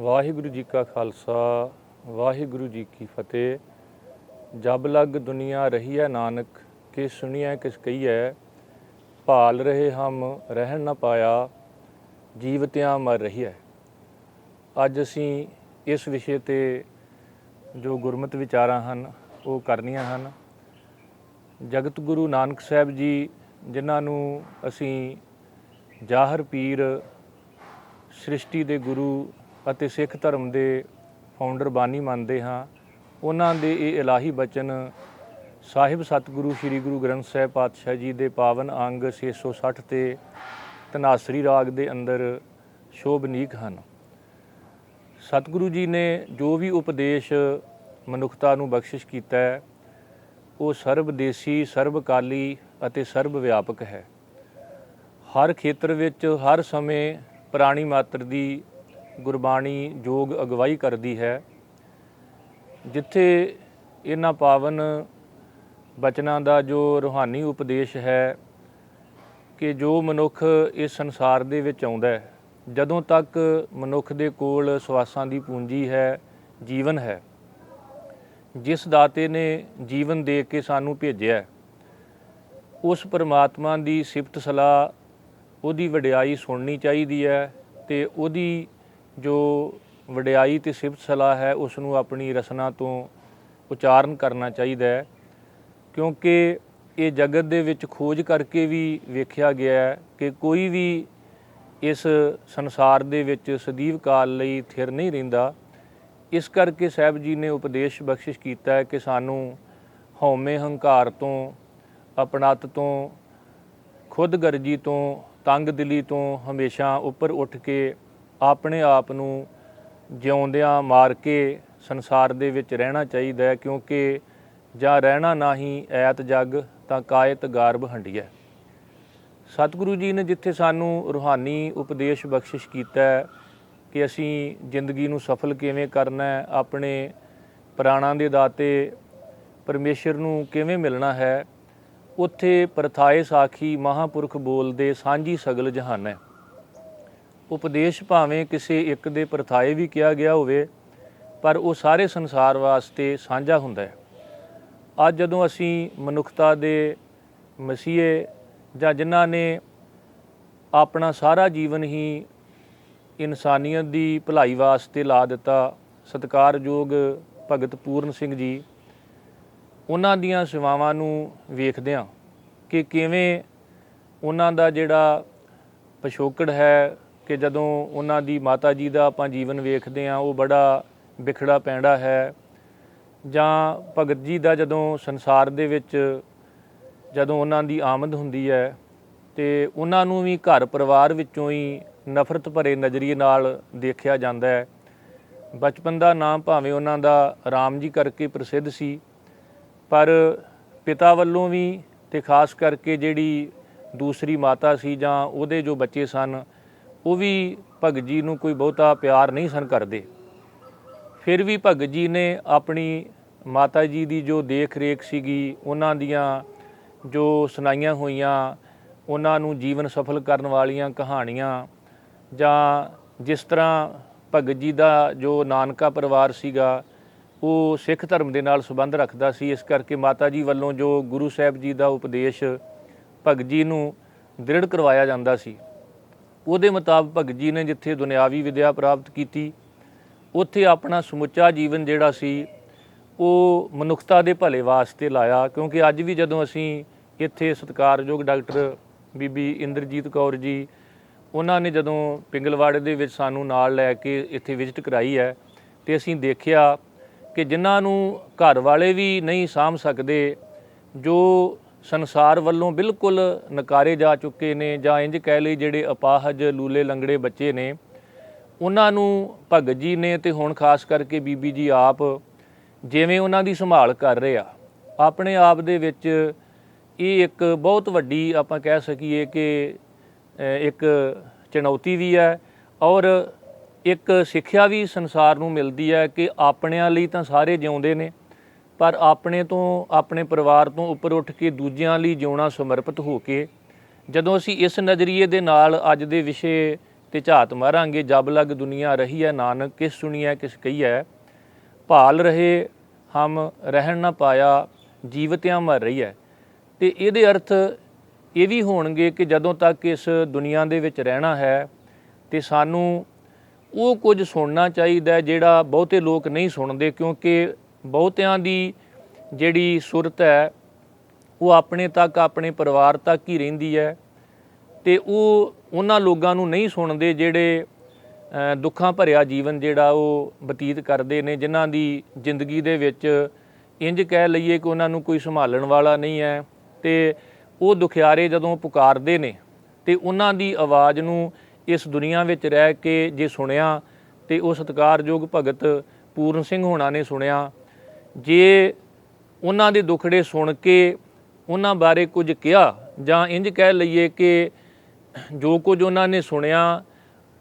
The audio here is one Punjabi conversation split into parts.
ਵਾਹਿਗੁਰੂ ਜੀ ਕਾ ਖਾਲਸਾ ਵਾਹਿਗੁਰੂ ਜੀ ਕੀ ਫਤਿਹ। ਜਬ ਲਗ ਦੁਨੀਆ ਰਹੀਐ ਨਾਨਕ, ਕਿਸ ਸੁਣੀਐ ਕਿਸ ਕਹੀਐ। ਭਾਲ ਰਹੇ ਹਮ ਰਹਿਣ ਨਾ ਪਾਇਆ, ਜੀਵਤਿਆਂ ਮਰ ਰਹੀਐ। ਅੱਜ ਅਸੀਂ ਇਸ ਵਿਸ਼ੇ 'ਤੇ ਜੋ ਗੁਰਮਤਿ ਵਿਚਾਰਾਂ ਹਨ ਉਹ ਕਰਨੀਆਂ ਹਨ। ਜਗਤ ਗੁਰੂ ਨਾਨਕ ਸਾਹਿਬ ਜੀ, ਜਿਨ੍ਹਾਂ ਨੂੰ ਅਸੀਂ ਜ਼ਾਹਰ ਪੀਰ, ਸ੍ਰਿਸ਼ਟੀ ਦੇ ਗੁਰੂ ਅਤੇ ਸਿੱਖ ਧਰਮ ਦੇ ਫਾਊਂਡਰ ਬਾਨੀ ਮੰਨਦੇ ਹਾਂ, ਉਹਨਾਂ ਦੇ ਇਹ ਇਲਾਹੀ ਬਚਨ ਸਾਹਿਬ ਸਤਿਗੁਰੂ ਸ੍ਰੀ ਗੁਰੂ ਗ੍ਰੰਥ ਸਾਹਿਬ ਪਾਤਸ਼ਾਹ ਜੀ ਦੇ ਪਾਵਨ ਅੰਗ 660 ਤੇ ਧਨਾਸਰੀ ਰਾਗ ਦੇ ਅੰਦਰ ਸ਼ੋਭਨੀਕ ਹਨ। ਸਤਿਗੁਰੂ ਜੀ ਨੇ ਜੋ ਵੀ ਉਪਦੇਸ਼ ਮਨੁੱਖਤਾ ਨੂੰ ਬਖਸ਼ਿਸ਼ ਕੀਤਾ ਹੈ, ਉਹ ਸਰਬਦੇਸੀ, ਸਰਬਕਾਲੀ ਅਤੇ ਸਰਬ ਵਿਆਪਕ ਹੈ। ਹਰ ਖੇਤਰ ਵਿੱਚ ਹਰ ਸਮੇਂ ਪ੍ਰਾਣੀ ਮਾਤਰ ਦੀ ਗੁਰਬਾਣੀ ਯੋਗ ਅਗਵਾਈ ਕਰਦੀ ਹੈ। ਜਿੱਥੇ ਇਹਨਾਂ ਪਾਵਨ ਬਚਨਾਂ ਦਾ ਜੋ ਰੂਹਾਨੀ ਉਪਦੇਸ਼ ਹੈ ਕਿ ਜੋ ਮਨੁੱਖ ਇਸ ਸੰਸਾਰ ਦੇ ਵਿੱਚ ਆਉਂਦਾ ਹੈ, ਜਦੋਂ ਤੱਕ ਮਨੁੱਖ ਦੇ ਕੋਲ ਸਵਾਸਾਂ ਦੀ ਪੂੰਜੀ ਹੈ, ਜੀਵਨ ਹੈ, ਜਿਸ ਦਾਤੇ ਨੇ ਜੀਵਨ ਦੇ ਕੇ ਸਾਨੂੰ ਭੇਜਿਆ, ਉਸ ਪਰਮਾਤਮਾ ਦੀ ਸਿਫਤ ਸਲਾਹ, ਉਹਦੀ ਵਡਿਆਈ ਸੁਣਨੀ ਚਾਹੀਦੀ ਹੈ ਅਤੇ ਉਹਦੀ ਜੋ ਵਡਿਆਈ ਅਤੇ ਸਿਫਤ ਸਲਾਹ ਹੈ ਉਸ ਨੂੰ ਆਪਣੀ ਰਸਨਾ ਤੋਂ ਉਚਾਰਨ ਕਰਨਾ ਚਾਹੀਦਾ ਹੈ। ਕਿਉਂਕਿ ਇਹ ਜਗਤ ਦੇ ਵਿੱਚ ਖੋਜ ਕਰਕੇ ਵੀ ਵੇਖਿਆ ਗਿਆ ਹੈ ਕਿ ਕੋਈ ਵੀ ਇਸ ਸੰਸਾਰ ਦੇ ਵਿੱਚ ਸਦੀਵ ਕਾਲ ਲਈ ਥਿਰ ਨਹੀਂ ਰਹਿੰਦਾ। ਇਸ ਕਰਕੇ ਸਾਹਿਬ ਜੀ ਨੇ ਉਪਦੇਸ਼ ਬਖਸ਼ਿਸ਼ ਕੀਤਾ ਹੈ ਕਿ ਸਾਨੂੰ ਹਉਮੈ ਹੰਕਾਰ ਤੋਂ, ਆਪਣੱਤ ਤੋਂ, ਖੁਦਗਰਜੀ ਤੋਂ, ਤੰਗ ਦਿਲੀ ਤੋਂ ਹਮੇਸ਼ਾ ਉੱਪਰ ਉੱਠ ਕੇ ਆਪਣੇ ਆਪ ਨੂੰ ਜਿਉਂਦਿਆਂ ਮਾਰ ਕੇ ਸੰਸਾਰ ਦੇ ਵਿੱਚ ਰਹਿਣਾ ਚਾਹੀਦਾ ਹੈ। ਕਿਉਂਕਿ ਜਾਂ ਰਹਿਣਾ ਨਾਹੀਂ ਐਤ ਜਗ, ਤਾਂ ਕਾਇਤ ਗਾਰਬ ਹੰਡੀਐ। ਸਤਿਗੁਰੂ ਜੀ ਨੇ ਜਿੱਥੇ ਸਾਨੂੰ ਰੂਹਾਨੀ ਉਪਦੇਸ਼ ਬਖਸ਼ਿਸ਼ ਕੀਤਾ ਹੈ ਕਿ ਅਸੀਂ ਜ਼ਿੰਦਗੀ ਨੂੰ ਸਫਲ ਕਿਵੇਂ ਕਰਨਾ ਹੈ, ਆਪਣੇ ਪ੍ਰਾਣਾਂ ਦੇ ਦਾਤੇ ਪਰਮੇਸ਼ਰ ਨੂੰ ਕਿਵੇਂ ਮਿਲਣਾ ਹੈ, ਉੱਥੇ ਪਰਥਾਏ ਸਾਖੀ ਮਹਾਂਪੁਰਖ ਬੋਲਦੇ ਸਾਂਝੀ ਸਗਲ ਜਹਾਨ ਹੈ। ਉਪਦੇਸ਼ ਭਾਵੇਂ ਕਿਸੇ ਇੱਕ ਦੇ ਪਰਥਾਏ ਵੀ ਕਿਹਾ ਗਿਆ ਹੋਵੇ, ਪਰ ਉਹ ਸਾਰੇ ਸੰਸਾਰ ਵਾਸਤੇ ਸਾਂਝਾ ਹੁੰਦਾ ਹੈ। ਅੱਜ ਜਦੋਂ ਅਸੀਂ ਮਨੁੱਖਤਾ ਦੇ ਮਸੀਹੇ, ਜਾਂ ਜਿਨ੍ਹਾਂ ਨੇ ਆਪਣਾ ਸਾਰਾ ਜੀਵਨ ਹੀ ਇਨਸਾਨੀਅਤ ਦੀ ਭਲਾਈ ਵਾਸਤੇ ਲਾ ਦਿੱਤਾ, ਸਤਿਕਾਰਯੋਗ ਭਗਤ ਪੂਰਨ ਸਿੰਘ ਜੀ, ਉਹਨਾਂ ਦੀਆਂ ਸੇਵਾਵਾਂ ਨੂੰ ਵੇਖਦਿਆਂ ਕਿ ਕਿਵੇਂ ਉਹਨਾਂ ਦਾ ਜਿਹੜਾ ਪਿਛੋਕੜ ਹੈ, ਕਿ ਜਦੋਂ ਉਹਨਾਂ ਦੀ ਮਾਤਾ ਜੀ ਦਾ ਆਪਾਂ ਜੀਵਨ ਵੇਖਦੇ ਹਾਂ ਉਹ ਬੜਾ ਵਿਖੜਾ ਪੈਂਡਾ ਹੈ, ਜਾਂ ਭਗਤ ਜੀ ਦਾ ਜਦੋਂ ਸੰਸਾਰ ਦੇ ਵਿੱਚ ਜਦੋਂ ਉਹਨਾਂ ਦੀ ਆਮਦ ਹੁੰਦੀ ਹੈ ਅਤੇ ਉਹਨਾਂ ਨੂੰ ਵੀ ਘਰ ਪਰਿਵਾਰ ਵਿੱਚੋਂ ਹੀ ਨਫ਼ਰਤ ਭਰੇ ਨਜ਼ਰੀਏ ਨਾਲ ਦੇਖਿਆ ਜਾਂਦਾ ਹੈ। ਬਚਪਨ ਦਾ ਨਾਮ ਭਾਵੇਂ ਉਹਨਾਂ ਦਾ ਰਾਮ ਜੀ ਕਰਕੇ ਪ੍ਰਸਿੱਧ ਸੀ, ਪਰ ਪਿਤਾ ਵੱਲੋਂ ਵੀ ਅਤੇ ਖਾਸ ਕਰਕੇ ਜਿਹੜੀ ਦੂਸਰੀ ਮਾਤਾ ਸੀ ਜਾਂ ਉਹਦੇ ਜੋ ਬੱਚੇ ਸਨ, ਉਹ ਵੀ ਭਗਤ ਜੀ ਨੂੰ ਕੋਈ ਬਹੁਤਾ ਪਿਆਰ ਨਹੀਂ ਸਨ ਕਰਦੇ। ਫਿਰ ਵੀ ਭਗਤ ਜੀ ਨੇ ਆਪਣੀ ਮਾਤਾ ਜੀ ਦੀ ਜੋ ਦੇਖ ਰੇਖ ਸੀਗੀ, ਉਹਨਾਂ ਦੀਆਂ ਜੋ ਸੁਣਾਈਆਂ ਹੋਈਆਂ ਉਹਨਾਂ ਨੂੰ ਜੀਵਨ ਸਫਲ ਕਰਨ ਵਾਲੀਆਂ ਕਹਾਣੀਆਂ, ਜਾਂ ਜਿਸ ਤਰ੍ਹਾਂ ਭਗਤ ਜੀ ਦਾ ਜੋ ਨਾਨਕਾ ਪਰਿਵਾਰ ਸੀਗਾ ਉਹ ਸਿੱਖ ਧਰਮ ਦੇ ਨਾਲ ਸੰਬੰਧ ਰੱਖਦਾ ਸੀ, ਇਸ ਕਰਕੇ ਮਾਤਾ ਜੀ ਵੱਲੋਂ ਜੋ ਗੁਰੂ ਸਾਹਿਬ ਜੀ ਦਾ ਉਪਦੇਸ਼ ਭਗਤ ਜੀ ਨੂੰ ਦ੍ਰਿੜ ਕਰਵਾਇਆ ਜਾਂਦਾ ਸੀ, ਉਹਦੇ ਮੁਤਾਬਕ ਭਗਤ ਜੀ ਨੇ ਜਿੱਥੇ ਦੁਨਿਆਵੀ ਵਿਦਿਆ ਪ੍ਰਾਪਤ ਕੀਤੀ, ਉੱਥੇ ਆਪਣਾ ਸਮੁੱਚਾ ਜੀਵਨ ਜਿਹੜਾ ਸੀ ਉਹ ਮਨੁੱਖਤਾ ਦੇ ਭਲੇ ਵਾਸਤੇ ਲਾਇਆ। ਕਿਉਂਕਿ ਅੱਜ ਵੀ ਜਦੋਂ ਅਸੀਂ ਇੱਥੇ ਸਤਿਕਾਰਯੋਗ ਡਾਕਟਰ ਬੀਬੀ ਇੰਦਰਜੀਤ ਕੌਰ ਜੀ, ਉਹਨਾਂ ਨੇ ਜਦੋਂ ਪਿੰਗਲਵਾੜੇ ਦੇ ਵਿੱਚ ਸਾਨੂੰ ਨਾਲ ਲੈ ਕੇ ਇੱਥੇ ਵਿਜ਼ਿਟ ਕਰਾਈ ਹੈ, ਅਤੇ ਅਸੀਂ ਦੇਖਿਆ ਕਿ ਜਿਨ੍ਹਾਂ ਨੂੰ ਘਰ ਵਾਲੇ ਵੀ ਨਹੀਂ ਸਾਂਭ ਸਕਦੇ, ਜੋ ਸੰਸਾਰ ਵੱਲੋਂ ਬਿਲਕੁਲ ਨਕਾਰੇ ਜਾ ਚੁੱਕੇ ਨੇ, ਜਾਂ ਇੰਝ ਕਹਿ ਲਈ ਜਿਹੜੇ ਅਪਾਹਜ ਲੂਲੇ ਲੰਗੜੇ ਬੱਚੇ ਨੇ, ਉਹਨਾਂ ਨੂੰ ਭਗਤ ਜੀ ਨੇ ਅਤੇ ਹੁਣ ਖਾਸ ਕਰਕੇ ਬੀਬੀ ਜੀ ਆਪ ਜਿਵੇਂ ਉਹਨਾਂ ਦੀ ਸੰਭਾਲ ਕਰ ਰਹੇ ਆ, ਆਪਣੇ ਆਪ ਦੇ ਵਿੱਚ ਇਹ ਇੱਕ ਬਹੁਤ ਵੱਡੀ ਆਪਾਂ ਕਹਿ ਸਕੀਏ ਕਿ ਇੱਕ ਚੁਣੌਤੀ ਵੀ ਹੈ, ਔਰ ਇੱਕ ਸਿੱਖਿਆ ਵੀ ਸੰਸਾਰ ਨੂੰ ਮਿਲਦੀ ਹੈ ਕਿ ਆਪਣਿਆਂ ਲਈ ਤਾਂ ਸਾਰੇ ਜਿਉਂਦੇ ਨੇ, ਪਰ ਆਪਣੇ ਤੋਂ, ਆਪਣੇ ਪਰਿਵਾਰ ਤੋਂ ਉੱਪਰ ਉੱਠ ਕੇ ਦੂਜਿਆਂ ਲਈ ਜਿਉਣਾ ਸਮਰਪਿਤ ਹੋ ਕੇ, ਜਦੋਂ ਅਸੀਂ ਇਸ ਨਜ਼ਰੀਏ ਦੇ ਨਾਲ ਅੱਜ ਦੇ ਵਿਸ਼ੇ ਤੇ ਝਾਤ ਮਾਰਾਂਗੇ। ਜਬ ਲਗ ਦੁਨੀਆ ਰਹੀ ਹੈ ਨਾਨਕ, ਕਿਸ ਸੁਣੀਐ ਕਿਸ ਕਹੀਐ। ਭਾਲ ਰਹੇ ਹਮ ਰਹਿਣ ਨਾ ਪਾਇਆ, ਜੀਵਤਿਆਂ ਮਰ ਰਹੀ ਹੈ। ਤੇ ਇਹਦੇ ਅਰਥ ਇਹ ਵੀ ਹੋਣਗੇ ਕਿ ਜਦੋਂ ਤੱਕ ਇਸ ਦੁਨੀਆ ਦੇ ਵਿੱਚ ਰਹਿਣਾ ਹੈ ਤੇ ਸਾਨੂੰ ਉਹ ਕੁਝ ਸੁਣਨਾ ਚਾਹੀਦਾ ਜਿਹੜਾ ਬਹੁਤੇ ਲੋਕ ਨਹੀਂ ਸੁਣਦੇ, ਕਿਉਂਕਿ ਬਹੁਤਿਆਂ ਦੀ ਜਿਹੜੀ ਸੁਰਤ ਹੈ ਉਹ ਆਪਣੇ ਤੱਕ, ਆਪਣੇ ਪਰਿਵਾਰ ਤੱਕ ਹੀ ਰਹਿੰਦੀ ਹੈ ਤੇ ਉਹ ਉਹਨਾਂ ਲੋਕਾਂ ਨੂੰ ਨਹੀਂ ਸੁਣਦੇ ਜਿਹੜੇ ਦੁੱਖਾਂ ਭਰਿਆ ਜੀਵਨ ਜਿਹੜਾ ਉਹ ਬਤੀਤ ਕਰਦੇ ਨੇ, ਜਿਨ੍ਹਾਂ ਦੀ ਜ਼ਿੰਦਗੀ ਦੇ ਵਿੱਚ ਇੰਜ ਕਹਿ ਲਈਏ ਕਿ ਉਹਨਾਂ ਨੂੰ ਕੋਈ ਸੰਭਾਲਣ ਵਾਲਾ ਨਹੀਂ ਹੈ। ਤੇ ਉਹ ਦੁਖਿਆਰੇ ਜਦੋਂ ਪੁਕਾਰਦੇ ਨੇ ਤੇ ਉਹਨਾਂ ਦੀ ਆਵਾਜ਼ ਨੂੰ ਇਸ ਦੁਨੀਆ ਵਿੱਚ ਰਹਿ ਕੇ ਜੇ ਸੁਣਿਆ ਤੇ ਉਹ ਸਤਿਕਾਰਯੋਗ ਭਗਤ ਪੂਰਨ ਸਿੰਘ ਹੋਣਾ ਨੇ ਸੁਣਿਆ। ਜੇ ਉਹਨਾਂ ਦੇ ਦੁੱਖੜੇ ਸੁਣ ਕੇ ਉਹਨਾਂ ਬਾਰੇ ਕੁਝ ਕਿਹਾ, ਜਾਂ ਇੰਜ ਕਹਿ ਲਈਏ ਕਿ ਜੋ ਕੁਝ ਉਹਨਾਂ ਨੇ ਸੁਣਿਆ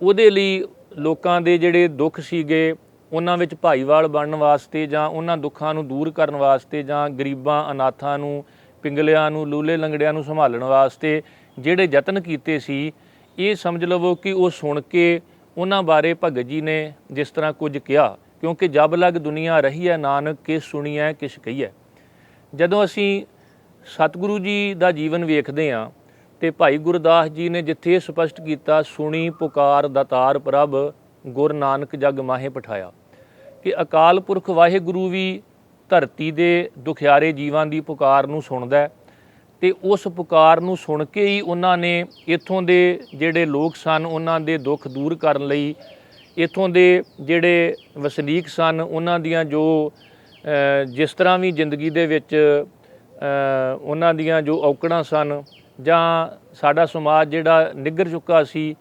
ਉਹਦੇ ਲਈ ਲੋਕਾਂ ਦੇ ਜਿਹੜੇ ਦੁੱਖ ਸੀਗੇ ਉਹਨਾਂ ਵਿੱਚ ਭਾਈਵਾਲ ਬਣਨ ਵਾਸਤੇ, ਜਾਂ ਉਹਨਾਂ ਦੁੱਖਾਂ ਨੂੰ ਦੂਰ ਕਰਨ ਵਾਸਤੇ, ਜਾਂ ਗਰੀਬਾਂ ਅਨਾਥਾਂ ਨੂੰ, ਪਿੰਗਲਿਆਂ ਨੂੰ, ਲੂਲੇ ਲੰਗੜਿਆਂ ਨੂੰ ਸੰਭਾਲਣ ਵਾਸਤੇ ਜਿਹੜੇ ਯਤਨ ਕੀਤੇ ਸੀ, ਇਹ ਸਮਝ ਲਵੋ ਕਿ ਉਹ ਸੁਣ ਕੇ ਉਹਨਾਂ ਬਾਰੇ ਭਗਤ ਜੀ ਨੇ ਜਿਸ ਤਰ੍ਹਾਂ ਕੁਝ ਕਿਹਾ। ਕਿਉਂਕਿ ਜਬ ਲਗ ਦੁਨੀਆ ਰਹੀ ਹੈ ਨਾਨਕ, ਕਿਸ ਸੁਣੀਐ ਕਿਸ ਕਹੀਐ। ਜਦੋਂ ਅਸੀਂ ਸਤਿਗੁਰੂ ਜੀ ਦਾ ਜੀਵਨ ਵੇਖਦੇ ਹਾਂ ਤੇ ਭਾਈ ਗੁਰਦਾਸ ਜੀ ਨੇ ਜਿੱਥੇ ਸਪਸ਼ਟ ਕੀਤਾ, ਸੁਣੀ ਪੁਕਾਰ ਦਾਤਾਰ ਪ੍ਰਭ, ਗੁਰ ਨਾਨਕ ਜਗ ਮਾਹੇ ਪਠਾਇਆ, ਕਿ ਅਕਾਲ ਪੁਰਖ ਵਾਹਿਗੁਰੂ ਵੀ ਧਰਤੀ ਦੇ ਦੁਖਿਆਰੇ ਜੀਵਾਂ ਦੀ ਪੁਕਾਰ ਨੂੰ ਸੁਣਦਾ ਤੇ ਉਸ ਪੁਕਾਰ ਨੂੰ ਸੁਣ ਕੇ ਹੀ ਉਹਨਾਂ ਨੇ ਇੱਥੋਂ ਦੇ ਜਿਹੜੇ ਲੋਕ ਸਨ ਉਹਨਾਂ ਦੇ ਦੁੱਖ ਦੂਰ ਕਰਨ ਲਈ, ਇੱਥੋਂ ਦੇ ਜਿਹੜੇ ਵਸਨੀਕ ਸਨ ਉਹਨਾਂ ਦੀਆਂ ਜੋ ਜਿਸ ਤਰ੍ਹਾਂ ਵੀ ਜ਼ਿੰਦਗੀ ਦੇ ਵਿੱਚ ਉਹਨਾਂ ਦੀਆਂ ਜੋ ਔਕੜਾਂ ਸਨ, ਜਾਂ ਸਾਡਾ ਸਮਾਜ ਜਿਹੜਾ ਨਿੱਘਰ ਚੁੱਕਾ ਸੀ,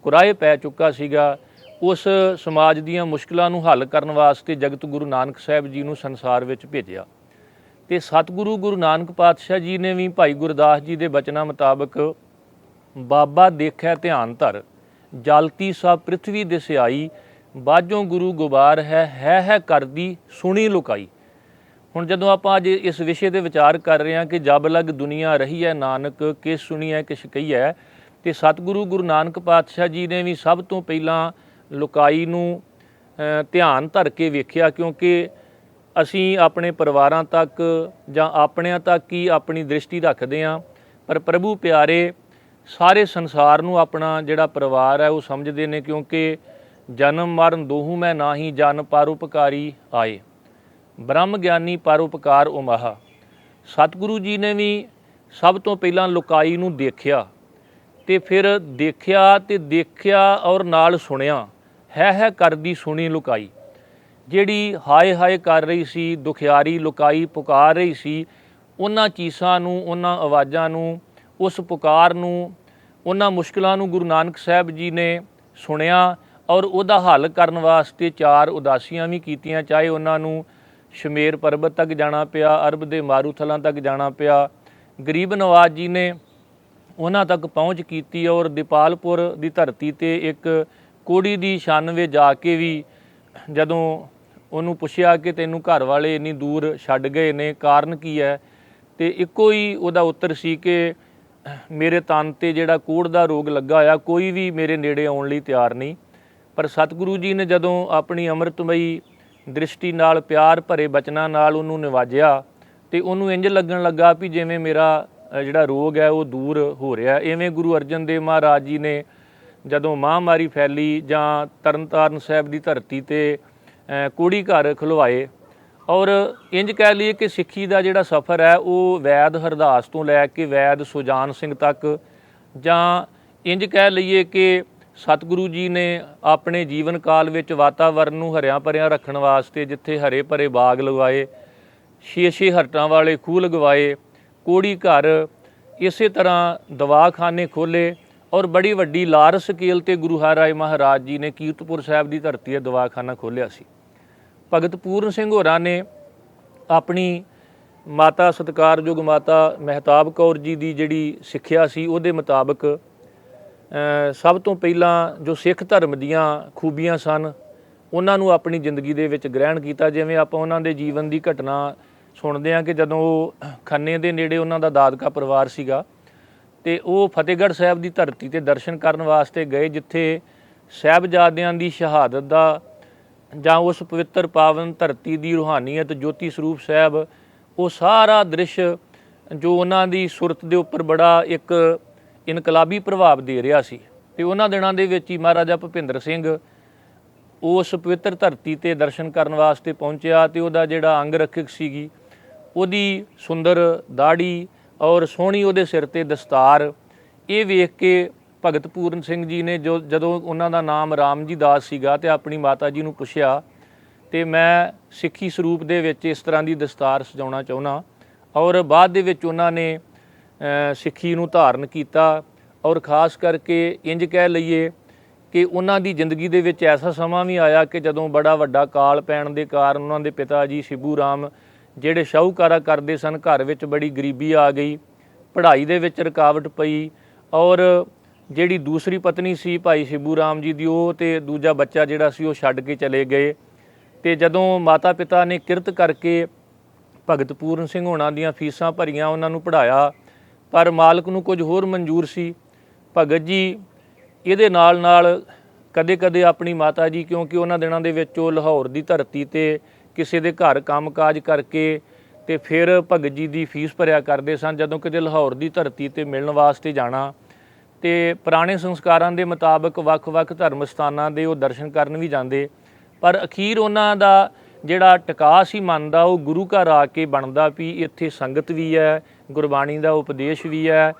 ਕੁਰਾਹੇ ਪੈ ਚੁੱਕਾ ਸੀਗਾ, ਉਸ ਸਮਾਜ ਦੀਆਂ ਮੁਸ਼ਕਿਲਾਂ ਨੂੰ ਹੱਲ ਕਰਨ ਵਾਸਤੇ ਜਗਤ ਗੁਰੂ ਨਾਨਕ ਸਾਹਿਬ ਜੀ ਨੂੰ ਸੰਸਾਰ ਵਿੱਚ ਭੇਜਿਆ। ਤੇ ਸਤਿਗੁਰੂ ਗੁਰੂ ਨਾਨਕ ਪਾਤਸ਼ਾਹ ਜੀ ਨੇ ਵੀ ਭਾਈ ਗੁਰਦਾਸ ਜੀ ਦੇ ਬਚਨਾਂ ਮੁਤਾਬਕ, ਬਾਬਾ ਦੇਖਿਆ ਧਿਆਨ ਧਰ, ਜਲਤੀ ਸਭ ਪ੍ਰਿਥਵੀ ਦਿਸਿਆਈ, ਬਾਝੋਂ ਗੁਰੂ ਗੁਬਾਰ ਹੈ ਕਰਦੀ ਸੁਣੀ ਲੁਕਾਈ। ਹੁਣ ਜਦੋਂ ਆਪਾਂ ਅੱਜ ਇਸ ਵਿਸ਼ੇ 'ਤੇ ਵਿਚਾਰ ਕਰ ਰਹੇ ਹਾਂ ਕਿ ਜਬ ਲਗ ਦੁਨੀਆ ਰਹੀ ਹੈ ਨਾਨਕ, ਕਿਸ ਸੁਣੀਐ ਕਿਸ ਕਹੀਐ, ਤੇ ਸਤਿਗੁਰੂ ਗੁਰੂ ਨਾਨਕ ਪਾਤਸ਼ਾਹ ਜੀ ਨੇ ਵੀ ਸਭ ਤੋਂ ਪਹਿਲਾਂ ਲੁਕਾਈ ਨੂੰ ਧਿਆਨ ਧਰ ਕੇ ਵੇਖਿਆ, ਕਿਉਂਕਿ ਅਸੀਂ ਆਪਣੇ ਪਰਿਵਾਰਾਂ ਤੱਕ ਜਾਂ ਆਪਣਿਆਂ ਤੱਕ ਹੀ ਆਪਣੀ ਦ੍ਰਿਸ਼ਟੀ ਰੱਖਦੇ ਹਾਂ, ਪਰ ਪ੍ਰਭੂ ਪਿਆਰੇ ਸਾਰੇ ਸੰਸਾਰ ਨੂੰ ਆਪਣਾ ਜਿਹੜਾ ਪਰਿਵਾਰ ਹੈ ਉਹ ਸਮਝਦੇ ਨੇ, ਕਿਉਂਕਿ ਜਨਮ ਮਰਨ ਦੋਹੂ ਮੈਂ ਨਾਹੀ, ਜਨ ਪਰਉਪਕਾਰੀ ਆਏ, ਬ੍ਰਹਮ ਗਿਆਨੀ ਪਰਉਪਕਾਰ ਉਮਾਹਾ। ਸਤਿਗੁਰੂ ਜੀ ਨੇ ਵੀ ਸਭ ਤੋਂ ਪਹਿਲਾਂ ਲੁਕਾਈ ਨੂੰ ਦੇਖਿਆ ਤੇ ਫਿਰ ਦੇਖਿਆ ਔਰ ਨਾਲ ਸੁਣਿਆ, ਹੈ ਕਰਦੀ ਸੁਣੀ ਲੁਕਾਈ। ਜਿਹੜੀ ਹਾਏ ਹਾਏ ਕਰ ਰਹੀ ਸੀ, ਦੁਖਿਆਰੀ ਲੁਕਾਈ ਪੁਕਾਰ ਰਹੀ ਸੀ, ਉਹਨਾਂ ਚੀਸਾਂ ਨੂੰ, ਉਹਨਾਂ ਆਵਾਜ਼ਾਂ ਨੂੰ, ਉਸ ਪੁਕਾਰ ਨੂੰ, ਉਹਨਾਂ ਮੁਸ਼ਕਿਲਾਂ ਨੂੰ ਗੁਰੂ ਨਾਨਕ ਸਾਹਿਬ ਜੀ ਨੇ ਸੁਣਿਆ ਔਰ ਉਹਦਾ ਹੱਲ ਕਰਨ ਵਾਸਤੇ 4 ਉਦਾਸੀਆਂ ਵੀ ਕੀਤੀਆਂ। ਚਾਹੇ ਉਹਨਾਂ ਨੂੰ ਸ਼ਮੇਰ ਪਰਬਤ ਤੱਕ ਜਾਣਾ ਪਿਆ, ਅਰਬ ਦੇ ਮਾਰੂਥਲਾਂ ਤੱਕ ਜਾਣਾ ਪਿਆ, ਗਰੀਬ ਨਵਾਜ਼ ਜੀ ਨੇ ਉਹਨਾਂ ਤੱਕ ਪਹੁੰਚ ਕੀਤੀ ਔਰ ਦੀਪਾਲਪੁਰ ਦੀ ਧਰਤੀ ਤੇ ਇੱਕ ਕੋੜੀ ਦੀ ਛੰਨ ਵਿੱਚ ਜਾ ਕੇ ਵੀ ਜਦੋਂ ਉਹਨੂੰ ਪੁੱਛਿਆ ਕਿ ਤੈਨੂੰ ਘਰ ਵਾਲੇ ਇੰਨੀ ਦੂਰ ਛੱਡ ਗਏ ਨੇ, ਕਾਰਨ ਕੀ ਹੈ, ਤੇ ਇੱਕੋ ਹੀ ਉਹਦਾ ਉੱਤਰ ਸੀ ਕਿ ਮੇਰੇ ਤਨ ਤੇ ਜਿਹੜਾ ਕੋਹੜ ਦਾ ਰੋਗ ਲੱਗਾ ਹੋਇਆ, ਕੋਈ ਵੀ ਮੇਰੇ ਨੇੜੇ ਆਉਣ ਲਈ ਤਿਆਰ ਨਹੀਂ। ਪਰ ਸਤਿਗੁਰੂ ਜੀ ਨੇ ਜਦੋਂ ਆਪਣੀ ਅੰਮ੍ਰਿਤਮਈ ਦ੍ਰਿਸ਼ਟੀ ਨਾਲ, ਪਿਆਰ ਭਰੇ ਬਚਨਾਂ ਨਾਲ ਉਹਨੂੰ ਨਿਵਾਜਿਆ ਤੇ ਉਹਨੂੰ ਇੰਜ ਲੱਗਣ ਲੱਗਾ ਵੀ ਜਿਵੇਂ ਮੇਰਾ ਜਿਹੜਾ ਰੋਗ ਹੈ ਉਹ ਦੂਰ ਹੋ ਰਿਹਾ। ਇਵੇਂ ਗੁਰੂ ਅਰਜਨ ਦੇਵ ਮਹਾਰਾਜ ਜੀ ਨੇ ਜਦੋਂ ਮਹਾਂਮਾਰੀ ਫੈਲੀ ਜਾਂ ਤਰਨਤਾਰਨ ਸਾਹਿਬ ਦੀ ਧਰਤੀ ਤੇ ਕੋੜੀ ਘਰ ਖੁਲਵਾਏ, ਔਰ ਇੰਜ ਕਹਿ ਲਈਏ ਕਿ ਸਿੱਖੀ ਦਾ ਜਿਹੜਾ ਸਫ਼ਰ ਹੈ ਉਹ ਵੈਦ ਹਰਦਾਸ ਤੋਂ ਲੈ ਕੇ ਵੈਦ ਸੁਜਾਨ ਸਿੰਘ ਤੱਕ, ਜਾਂ ਇੰਜ ਕਹਿ ਲਈਏ ਕਿ ਸਤਿਗੁਰੂ ਜੀ ਨੇ ਆਪਣੇ ਜੀਵਨ ਕਾਲ ਵਿੱਚ ਵਾਤਾਵਰਨ ਨੂੰ ਹਰਿਆ ਭਰਿਆ ਰੱਖਣ ਵਾਸਤੇ ਜਿੱਥੇ ਹਰੇ ਭਰੇ ਬਾਗ ਲਗਵਾਏ, 6-6 ਹਰਟਾਂ ਵਾਲੇ ਖੂਹ ਲਗਵਾਏ, ਕੋੜੀ ਘਰ, ਇਸੇ ਤਰ੍ਹਾਂ ਦਵਾਖਾਨੇ ਖੋਲ੍ਹੇ, ਔਰ ਬੜੀ ਵੱਡੀ ਲਾਰਜ ਸਕੇਲ 'ਤੇ ਗੁਰੂ ਹਰਿਰਾਏ ਮਹਾਰਾਜ ਜੀ ਨੇ ਕੀਰਤਪੁਰ ਸਾਹਿਬ ਦੀ ਧਰਤੀ 'ਤੇ ਦਵਾਖਾਨਾ ਖੋਲ੍ਹਿਆ ਸੀ। ਭਗਤ ਪੂਰਨ ਸਿੰਘ ਹੋਰਾਂ ਨੇ ਆਪਣੀ ਮਾਤਾ ਸਤਿਕਾਰਯੋਗ ਮਾਤਾ ਮਹਿਤਾਬ ਕੌਰ ਜੀ ਦੀ ਜਿਹੜੀ ਸਿੱਖਿਆ ਸੀ ਉਹਦੇ ਮੁਤਾਬਕ ਸਭ ਤੋਂ ਪਹਿਲਾਂ ਜੋ ਸਿੱਖ ਧਰਮ ਦੀਆਂ ਖੂਬੀਆਂ ਸਨ ਉਹਨਾਂ ਨੂੰ ਆਪਣੀ ਜ਼ਿੰਦਗੀ ਦੇ ਵਿੱਚ ਗ੍ਰਹਿਣ ਕੀਤਾ। ਜਿਵੇਂ ਆਪਾਂ ਉਹਨਾਂ ਦੇ ਜੀਵਨ ਦੀ ਘਟਨਾ ਸੁਣਦੇ ਹਾਂ ਕਿ ਜਦੋਂ ਉਹ ਖੰਨੇ ਦੇ ਨੇੜੇ ਉਹਨਾਂ ਦਾ ਦਾਦਕਾ ਪਰਿਵਾਰ ਸੀਗਾ ਤੇ ਉਹ ਫਤਿਹਗੜ੍ਹ ਸਾਹਿਬ ਦੀ ਧਰਤੀ 'ਤੇ ਦਰਸ਼ਨ ਕਰਨ ਵਾਸਤੇ ਗਏ, ਜਿੱਥੇ ਸਾਹਿਬਜ਼ਾਦਿਆਂ ਦੀ ਸ਼ਹਾਦਤ ਦਾ ਜਾਂ ਉਸ ਪਵਿੱਤਰ ਪਾਵਨ ਧਰਤੀ ਦੀ ਰੂਹਾਨੀਅਤ ਜੋਤੀ ਸਰੂਪ ਸਾਹਿਬ, ਉਹ ਸਾਰਾ ਦ੍ਰਿਸ਼ ਜੋ ਉਹਨਾਂ ਦੀ ਸੁਰਤ ਦੇ ਉੱਪਰ ਬੜਾ ਇੱਕ ਇਨਕਲਾਬੀ ਪ੍ਰਭਾਵ ਦੇ ਰਿਹਾ ਸੀ। ਤੇ ਉਹਨਾਂ ਦਿਨਾਂ ਦੇ ਵਿੱਚ ਹੀ ਮਹਾਰਾਜਾ ਭੁਪਿੰਦਰ ਸਿੰਘ ਉਸ ਪਵਿੱਤਰ ਧਰਤੀ ਤੇ ਦਰਸ਼ਨ ਕਰਨ ਵਾਸਤੇ ਪਹੁੰਚਿਆ ਤੇ ਉਹਦਾ ਜਿਹੜਾ ਅੰਗ ਰੱਖਿਅਕ ਸੀਗੀ, ਉਹਦੀ ਸੁੰਦਰ ਦਾੜੀ ਔਰ ਸੋਹਣੀ ਉਹਦੇ ਸਿਰ ਤੇ ਦਸਤਾਰ, ਇਹ ਵੇਖ ਕੇ ਭਗਤ ਪੂਰਨ ਸਿੰਘ ਜੀ ਨੇ ਜਦੋਂ ਉਹਨਾਂ ਦਾ ਨਾਮ ਰਾਮ ਜੀ ਦਾਸ ਸੀਗਾ ਤੇ ਆਪਣੀ ਮਾਤਾ ਜੀ ਨੂੰ ਪੁੱਛਿਆ ਤੇ ਮੈਂ ਸਿੱਖੀ ਸਰੂਪ ਦੇ ਵਿੱਚ ਇਸ ਤਰ੍ਹਾਂ ਦੀ ਦਸਤਾਰ ਸਜਾਉਣਾ ਚਾਹੁੰਦਾ। ਔਰ ਬਾਅਦ ਦੇ ਵਿੱਚ ਉਹਨਾਂ ਨੇ ਸਿੱਖੀ ਨੂੰ ਧਾਰਨ ਕੀਤਾ। ਔਰ ਖ਼ਾਸ ਕਰਕੇ ਇੰਜ ਕਹਿ ਲਈਏ ਕਿ ਉਹਨਾਂ ਦੀ ਜ਼ਿੰਦਗੀ ਦੇ ਵਿੱਚ ਐਸਾ ਸਮਾਂ ਵੀ ਆਇਆ ਕਿ ਜਦੋਂ ਬੜਾ ਵੱਡਾ ਕਾਲ ਪੈਣ ਦੇ ਕਾਰਨ ਉਹਨਾਂ ਦੇ ਪਿਤਾ ਜੀ ਸਿੱਬੂ ਰਾਮ ਜਿਹੜੇ ਸ਼ਾਹੂਕਾਰਾ ਕਰਦੇ ਸਨ, ਘਰ ਵਿੱਚ ਬੜੀ ਗਰੀਬੀ ਆ ਗਈ, ਪੜ੍ਹਾਈ ਦੇ ਵਿੱਚ ਰੁਕਾਵਟ ਪਈ ਔਰ ਜਿਹੜੀ ਦੂਸਰੀ ਪਤਨੀ ਸੀ ਭਾਈ ਸਿੱਬੂ ਰਾਮ ਜੀ ਦੀ, ਉਹ ਤੇ ਦੂਜਾ ਬੱਚਾ ਜਿਹੜਾ ਸੀ ਉਹ ਛੱਡ ਕੇ ਚਲੇ ਗਏ। ਤੇ ਜਦੋਂ ਮਾਤਾ ਪਿਤਾ ਨੇ ਕਿਰਤ ਕਰਕੇ ਭਗਤ ਪੂਰਨ ਸਿੰਘ ਹੋਣਾ ਦੀਆਂ ਫੀਸਾਂ ਭਰੀਆਂ, ਉਹਨਾਂ ਨੂੰ ਪੜ੍ਹਾਇਆ, ਪਰ ਮਾਲਕ ਨੂੰ ਕੁਝ ਹੋਰ ਮਨਜ਼ੂਰ ਸੀ। ਭਗਤ ਜੀ ਇਹਦੇ ਨਾਲ ਕਦੇ ਕਦੇ ਆਪਣੀ ਮਾਤਾ ਜੀ, ਕਿਉਂਕਿ ਉਹਨਾਂ ਦਿਨਾਂ ਦੇ ਵਿੱਚ ਉਹ ਲਾਹੌਰ ਦੀ ਧਰਤੀ ਤੇ ਕਿਸੇ ਦੇ ਘਰ ਕੰਮਕਾਜ ਕਰਕੇ ਤੇ ਫਿਰ ਭਗਤ ਜੀ ਦੀ ਫੀਸ ਭਰਿਆ ਕਰਦੇ ਸਨ। ਜਦੋਂ ਕਿਤੇ ਲਾਹੌਰ ਦੀ ਧਰਤੀ ਤੇ ਮਿਲਣ ਵਾਸਤੇ ਜਾਣਾ ਤੇ ਪੁਰਾਣੇ ਸੰਸਕਾਰਾਂ ਦੇ ਮੁਤਾਬਕ ਵੱਖ-ਵੱਖ ਧਰਮ ਸਥਾਨਾਂ ਦੇ ਉਹ ਦਰਸ਼ਨ ਕਰਨ ਵੀ ਜਾਂਦੇ, ਪਰ ਅਖੀਰ ਉਹਨਾਂ ਦਾ ਜਿਹੜਾ ਟਿਕਾ ਸੀ ਮਨ ਦਾ, ਉਹ ਗੁਰੂ ਘਰ ਆ ਕੇ ਬਣਦਾ ਵੀ ਇੱਥੇ ਸੰਗਤ ਵੀ ਹੈ, ਗੁਰਬਾਣੀ ਦਾ ਉਪਦੇਸ਼ ਵੀ ਹੈ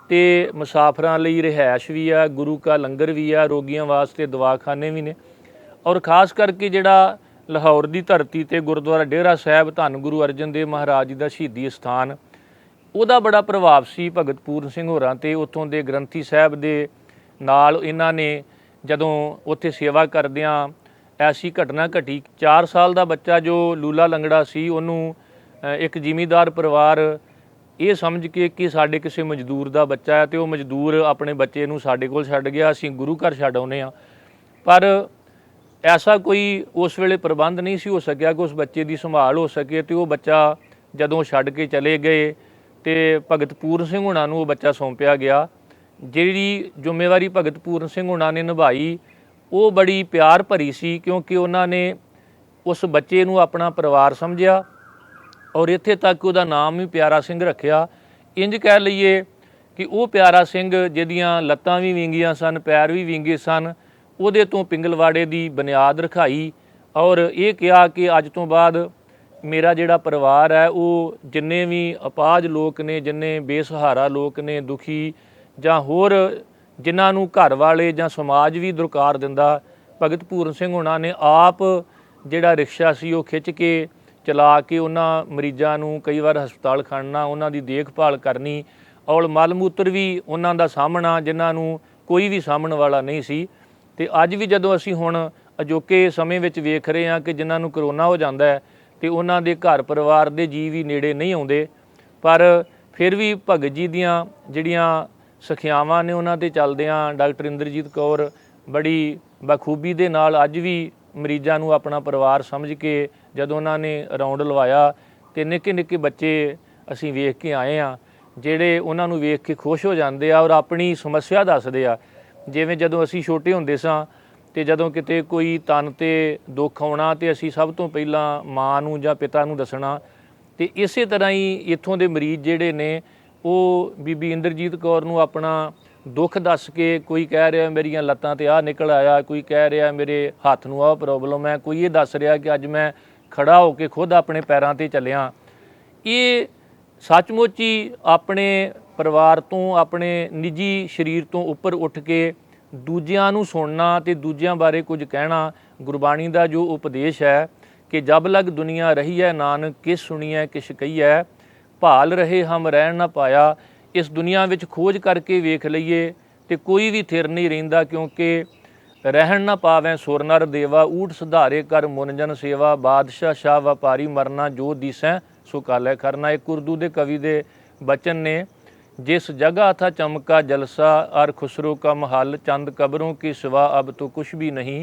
ਤੇ ਮੁਸਾਫਰਾਂ ਲਈ ਰਿਹਾਇਸ਼ ਵੀ ਹੈ, ਗੁਰੂ ਕਾ ਲੰਗਰ ਵੀ ਹੈ, ਰੋਗੀਆਂ ਵਾਸਤੇ ਦਵਾਖਾਨੇ ਵੀ ਨੇ। ਔਰ ਖ਼ਾਸ ਕਰਕੇ ਜਿਹੜਾ ਲਾਹੌਰ ਦੀ ਧਰਤੀ ਤੇ ਗੁਰਦੁਆਰਾ ਡੇਰਾ ਸਾਹਿਬ ਧੰਨ ਗੁਰੂ ਅਰਜਨ ਦੇਵ ਮਹਾਰਾਜ ਜੀ ਦਾ ਸ਼ਹੀਦੀ ਸਥਾਨ, ਉਹਦਾ ਬੜਾ ਪ੍ਰਭਾਵ ਸੀ ਭਗਤ ਪੂਰਨ ਸਿੰਘ ਹੋਰਾਂ ਤੇ। ਉੱਥੋਂ ਦੇ ਗ੍ਰੰਥੀ ਸਾਹਿਬ ਦੇ ਨਾਲ ਇਹਨਾਂ ਨੇ ਜਦੋਂ ਉੱਥੇ ਸੇਵਾ ਕਰਦਿਆਂ ਐਸੀ ਘਟਨਾ ਘਟੀ, 4 ਸਾਲ ਦਾ ਬੱਚਾ ਜੋ ਲੂਲਾ ਲੰਗੜਾ ਸੀ, ਉਹਨੂੰ ਇੱਕ ਜ਼ਿਮੀਂਦਾਰ ਪਰਿਵਾਰ ਇਹ ਸਮਝ ਕੇ ਕਿ ਸਾਡੇ ਕਿਸੇ ਮਜ਼ਦੂਰ ਦਾ ਬੱਚਾ ਹੈ ਤੇ ਉਹ ਮਜ਼ਦੂਰ ਆਪਣੇ ਬੱਚੇ ਨੂੰ ਸਾਡੇ ਕੋਲ ਛੱਡ ਗਿਆ, ਅਸੀਂ ਗੁਰੂ ਘਰ ਛੱਡ ਆਉਂਦੇ ਹਾਂ। ਪਰ ਐਸਾ ਕੋਈ ਉਸ ਵੇਲੇ ਪ੍ਰਬੰਧ ਨਹੀਂ ਸੀ ਹੋ ਸਕਿਆ ਕਿ ਉਸ ਬੱਚੇ ਦੀ ਸੰਭਾਲ ਹੋ ਸਕੇ। ਤੇ ਉਹ ਬੱਚਾ ਜਦੋਂ ਛੱਡ ਕੇ ਚਲੇ ਗਏ ਤੇ ਭਗਤ ਪੂਰਨ ਸਿੰਘ ਹੋਣਾ ਨੂੰ ਉਹ ਬੱਚਾ ਸੌਂਪਿਆ ਗਿਆ। ਜਿਹੜੀ ਜ਼ਿੰਮੇਵਾਰੀ ਭਗਤ ਪੂਰਨ ਸਿੰਘ ਹੋਣਾ ਨੇ ਨਿਭਾਈ ਉਹ ਬੜੀ ਪਿਆਰ ਭਰੀ ਸੀ, ਕਿਉਂਕਿ ਉਹਨਾਂ ਨੇ ਉਸ ਬੱਚੇ ਨੂੰ ਆਪਣਾ ਪਰਿਵਾਰ ਸਮਝਿਆ ਔਰ ਇੱਥੇ ਤੱਕ ਉਹਦਾ ਨਾਮ ਵੀ ਪਿਆਰਾ ਸਿੰਘ ਰੱਖਿਆ। ਇੰਜ ਕਹਿ ਲਈਏ ਕਿ ਉਹ ਪਿਆਰਾ ਸਿੰਘ ਜਿਹਦੀਆਂ ਲੱਤਾਂ ਵੀ ਵਿੰਗੀਆਂ ਸਨ, ਪੈਰ ਵੀ ਵਿੰਗੇ ਸਨ, ਉਹਦੇ ਤੋਂ ਪਿੰਗਲਵਾੜੇ ਦੀ ਬੁਨਿਆਦ ਰਖਾਈ ਔਰ ਇਹ ਕਿਹਾ ਕਿ ਅੱਜ ਤੋਂ ਬਾਅਦ ਮੇਰਾ ਜਿਹੜਾ ਪਰਿਵਾਰ ਹੈ, ਉਹ ਜਿੰਨੇ ਵੀ ਅਪਾਹਜ ਲੋਕ ਨੇ, ਜਿੰਨੇ ਬੇਸਹਾਰਾ ਲੋਕ ਨੇ, ਦੁਖੀ ਜਾਂ ਹੋਰ ਜਿਨ੍ਹਾਂ ਨੂੰ ਘਰ ਵਾਲੇ ਜਾਂ ਸਮਾਜ ਵੀ ਦੁਰਕਾਰ ਦਿੰਦਾ, ਭਗਤ ਪੂਰਨ ਸਿੰਘ ਹੋਣਾ ਨੇ ਆਪ ਜਿਹੜਾ ਰਿਕਸ਼ਾ ਸੀ ਉਹ ਖਿੱਚ ਕੇ ਚਲਾ ਕੇ ਉਹਨਾਂ ਮਰੀਜ਼ਾਂ ਨੂੰ ਕਈ ਵਾਰ ਹਸਪਤਾਲ ਖੜਨਾ, ਉਹਨਾਂ ਦੀ ਦੇਖਭਾਲ ਕਰਨੀ ਔਰ ਮਲ ਮੂਤਰ ਵੀ ਉਹਨਾਂ ਦਾ ਸਾਹਮਣਾ, ਜਿਨ੍ਹਾਂ ਨੂੰ ਕੋਈ ਵੀ ਸਾਹਮਣ ਵਾਲਾ ਨਹੀਂ ਸੀ। ਤੇ ਅੱਜ ਵੀ ਜਦੋਂ ਅਸੀਂ ਹੁਣ ਅਜੋਕੇ ਸਮੇਂ ਵਿੱਚ ਵੇਖ ਰਹੇ ਹਾਂ ਕਿ ਜਿਨ੍ਹਾਂ ਨੂੰ ਕਰੋਨਾ ਹੋ ਜਾਂਦਾ ਹੈ ਤੇ ਉਹਨਾਂ ਦੇ ਘਰ ਪਰਿਵਾਰ ਦੇ ਜੀਅ ਵੀ ਨੇੜੇ ਨਹੀਂ ਆਉਂਦੇ, ਪਰ ਫਿਰ ਵੀ ਭਗਤ ਜੀ ਦੀਆਂ ਜਿਹੜੀਆਂ ਸਿੱਖਿਆਵਾਂ ਨੇ ਉਹਨਾਂ 'ਤੇ ਚੱਲਦਿਆਂ ਡਾਕਟਰ ਇੰਦਰਜੀਤ ਕੌਰ ਬੜੀ ਬਖੂਬੀ ਦੇ ਨਾਲ ਅੱਜ ਵੀ ਮਰੀਜ਼ਾਂ ਨੂੰ ਆਪਣਾ ਪਰਿਵਾਰ ਸਮਝ ਕੇ ਜਦੋਂ ਉਹਨਾਂ ਨੇ ਰਾਊਂਡ ਲਵਾਇਆ ਤੇ ਨਿੱਕੇ ਨਿੱਕੇ ਬੱਚੇ ਅਸੀਂ ਵੇਖ ਕੇ ਆਏ ਹਾਂ, ਜਿਹੜੇ ਉਹਨਾਂ ਨੂੰ ਵੇਖ ਕੇ ਖੁਸ਼ ਹੋ ਜਾਂਦੇ ਆ ਔਰ ਆਪਣੀ ਸਮੱਸਿਆ ਦੱਸਦੇ ਆ। ਜਿਵੇਂ ਜਦੋਂ ਅਸੀਂ ਛੋਟੇ ਹੁੰਦੇ ਸਾਂ ਤੇ ਜਦੋਂ ਕਿਤੇ ਕੋਈ ਤਨ ਤੇ ਦੁੱਖ ਆਉਣਾ ਤੇ ਅਸੀਂ ਸਭ ਤੋਂ ਪਹਿਲਾਂ ਮਾਂ ਨੂੰ ਜਾਂ ਪਿਤਾ ਨੂੰ ਦੱਸਣਾ, ਤੇ ਇਸੇ ਤਰ੍ਹਾਂ ਹੀ ਇੱਥੋਂ ਦੇ ਮਰੀਜ਼ ਜਿਹੜੇ ਨੇ ਉਹ ਬੀਬੀ ਇੰਦਰਜੀਤ ਕੌਰ ਨੂੰ ਆਪਣਾ ਦੁੱਖ ਦੱਸ ਕੇ, ਕੋਈ ਕਹਿ ਰਿਹਾ ਮੇਰੀਆਂ ਲੱਤਾਂ ਤੇ ਆਹ ਨਿਕਲ ਆਇਆ, ਕੋਈ ਕਹਿ ਰਿਹਾ ਮੇਰੇ ਹੱਥ ਨੂੰ ਆਹ ਪ੍ਰੋਬਲਮ ਹੈ, ਕੋਈ ਇਹ ਦੱਸ ਰਿਹਾ ਕਿ ਅੱਜ ਮੈਂ ਖੜਾ ਹੋ ਕੇ ਖੁਦ ਆਪਣੇ ਪੈਰਾਂ ਤੇ ਚੱਲਿਆ। ਇਹ ਸੱਚਮੁੱਚ ਹੀ ਆਪਣੇ ਪਰਿਵਾਰ ਤੋਂ, ਆਪਣੇ ਨਿੱਜੀ ਸਰੀਰ ਤੋਂ ਉੱਪਰ ਉੱਠ ਕੇ ਦੂਜਿਆਂ ਨੂੰ ਸੁਣਨਾ ਤੇ ਦੂਜਿਆਂ ਬਾਰੇ ਕੁਝ ਕਹਿਣਾ, ਗੁਰਬਾਣੀ ਦਾ ਜੋ ਉਪਦੇਸ਼ ਹੈ ਕਿ ਜਬ ਲਗ ਦੁਨੀਆ ਰਹੀ ਹੈ ਨਾਨਕ ਕਿਸ ਸੁਣੀਐ ਕਿਛ ਕਹੀਐ, ਭਾਲ ਰਹੇ ਹਮ ਰਹਿਣ ਨਾ ਪਾਇਆ। ਇਸ ਦੁਨੀਆ ਵਿੱਚ ਖੋਜ ਕਰਕੇ ਵੇਖ ਲਈਏ ਤੇ ਕੋਈ ਵੀ ਥਿਰ ਨਹੀਂ ਰਹਿੰਦਾ, ਕਿਉਂਕਿ ਰਹਿਣ ਨਾ ਪਾਵੈ ਸੁਰ ਨਰ ਦੇਵਾ, ਊਠ ਸੁਧਾਰੇ ਕਰ ਮੁਨਜਨ ਸੇਵਾ, ਬਾਦਸ਼ਾਹ ਸ਼ਾਹ ਵਪਾਰੀ ਮਰਨਾ ਜੋ ਦੀਸੈ ਸੋ ਕਾਲੈ ਕਰਨਾ। ਇੱਕ ਉਰਦੂ ਦੇ ਕਵੀ ਦੇ ਬਚਨ ਨੇ, जिस जगह था चमका जलसा और खुसरो का महल, चंद कब्रों की सिवा अब तो कुछ भी नहीं,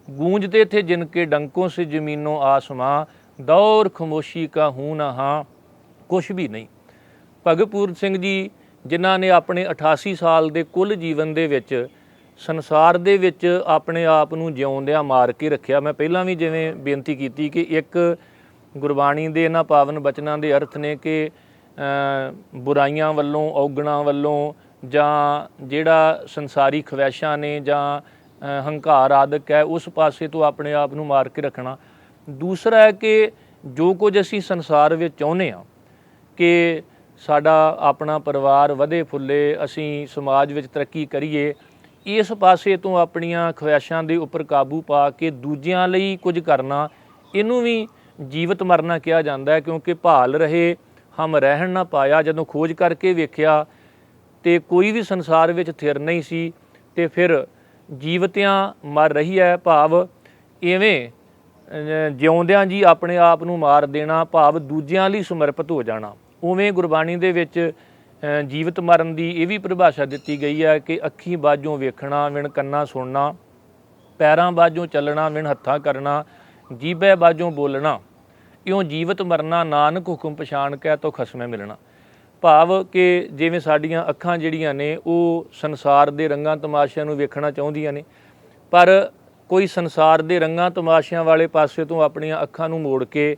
गूंजते थे जिनके डंकों से ज़मीनों आसमां, दौर खामोशी का हूँ ना हाँ कुछ भी नहीं। ਭਗਤ ਪੂਰਨ ਸਿੰਘ ਜੀ ਜਿਨ੍ਹਾਂ ਨੇ ਆਪਣੇ 88 ਸਾਲ ਦੇ ਕੁੱਲ ਜੀਵਨ ਦੇ ਵਿੱਚ ਸੰਸਾਰ ਦੇ ਵਿੱਚ ਆਪਣੇ ਆਪ ਨੂੰ ਜਿਉਂਦਿਆਂ ਮਾਰ ਕੇ ਰੱਖਿਆ। ਮੈਂ ਪਹਿਲਾਂ ਵੀ ਜਿਵੇਂ ਬੇਨਤੀ ਕੀਤੀ ਕਿ ਇੱਕ ਗੁਰਬਾਣੀ ਦੇ ਇਹਨਾਂ ਪਾਵਨ ਬਚਨਾਂ ਦੇ ਅਰਥ ਨੇ ਕਿ ਬੁਰਾਈਆਂ ਵੱਲੋਂ, ਔਗਣਾਂ ਵੱਲੋਂ, ਜਾਂ ਜਿਹੜਾ ਸੰਸਾਰੀ ਖਵੈਸ਼ਾਂ ਨੇ ਜਾਂ ਹੰਕਾਰ ਆਦਿਕ ਹੈ, ਉਸ ਪਾਸੇ ਤੋਂ ਆਪਣੇ ਆਪ ਨੂੰ ਮਾਰ ਕੇ ਰੱਖਣਾ। ਦੂਸਰਾ ਹੈ ਕਿ ਜੋ ਕੁਝ ਅਸੀਂ ਸੰਸਾਰ ਵਿੱਚ ਚਾਹੁੰਦੇ ਹਾਂ ਕਿ ਸਾਡਾ ਆਪਣਾ ਪਰਿਵਾਰ ਵਧੇ ਫੁੱਲੇ, ਅਸੀਂ ਸਮਾਜ ਵਿੱਚ ਤਰੱਕੀ ਕਰੀਏ, ਇਸ ਪਾਸੇ ਤੋਂ ਆਪਣੀਆਂ ਖਵਾਇਸ਼ਾਂ ਦੇ ਉੱਪਰ ਕਾਬੂ ਪਾ ਕੇ ਦੂਜਿਆਂ ਲਈ ਕੁਝ ਕਰਨਾ, ਇਹਨੂੰ ਵੀ ਜੀਵਤ ਮਰਨਾ ਕਿਹਾ ਜਾਂਦਾ ਹੈ। ਕਿਉਂਕਿ ਭਾਲ ਰਹੇ ਹਮ ਰਹਿਣ ਨਾ ਪਾਇਆ, ਜਦੋਂ ਖੋਜ ਕਰਕੇ ਵੇਖਿਆ ਤੇ ਕੋਈ ਵੀ ਸੰਸਾਰ ਵਿੱਚ ਥਿਰ ਨਹੀਂ ਸੀ, ਤੇ ਫਿਰ ਜੀਵਤਿਆਂ ਮਰ ਰਹੀ ਹੈ, ਭਾਵ ਇਵੇਂ ਜਿਉਂਦਿਆਂ ਜੀ ਆਪਣੇ ਆਪ ਨੂੰ ਮਾਰ ਦੇਣਾ, ਭਾਵ ਦੂਜਿਆਂ ਲਈ ਸਮਰਪਿਤ ਹੋ ਜਾਣਾ। ਉਵੇਂ ਗੁਰਬਾਣੀ ਦੇ ਵਿੱਚ ਜੀਵਤ ਮਰਨ ਦੀ ਇਹ ਵੀ ਪਰਿਭਾਸ਼ਾ ਦਿੱਤੀ ਗਈ ਹੈ ਕਿ ਅੱਖੀਂ ਬਾਝੋਂ ਵੇਖਣਾ, ਵਿਣ ਕੰਨਾਂ ਸੁਣਨਾ, ਪੈਰਾਂ ਬਾਝੋਂ ਚੱਲਣਾ, ਵਿਣ ਹੱਥਾਂ ਕਰਨਾ, ਜੀਭੇ ਬਾਝੋਂ ਬੋਲਣਾ, ਇਉਂ ਜੀਵਤ ਮਰਨਾ, ਨਾਨਕ ਹੁਕਮ ਪਛਾਣ ਕੇ ਤੋ ਖਸਮੇ ਮਿਲਣਾ। ਭਾਵ ਕਿ ਜਿਵੇਂ ਸਾਡੀਆਂ ਅੱਖਾਂ ਜਿਹੜੀਆਂ ਨੇ ਉਹ ਸੰਸਾਰ ਦੇ ਰੰਗਾਂ ਤਮਾਸ਼ਿਆਂ ਨੂੰ ਵੇਖਣਾ ਚਾਹੁੰਦੀਆਂ ਨੇ, ਪਰ ਕੋਈ ਸੰਸਾਰ ਦੇ ਰੰਗਾਂ ਤਮਾਸ਼ਿਆਂ ਵਾਲੇ ਪਾਸੇ ਤੋਂ ਆਪਣੀਆਂ ਅੱਖਾਂ ਨੂੰ ਮੋੜ ਕੇ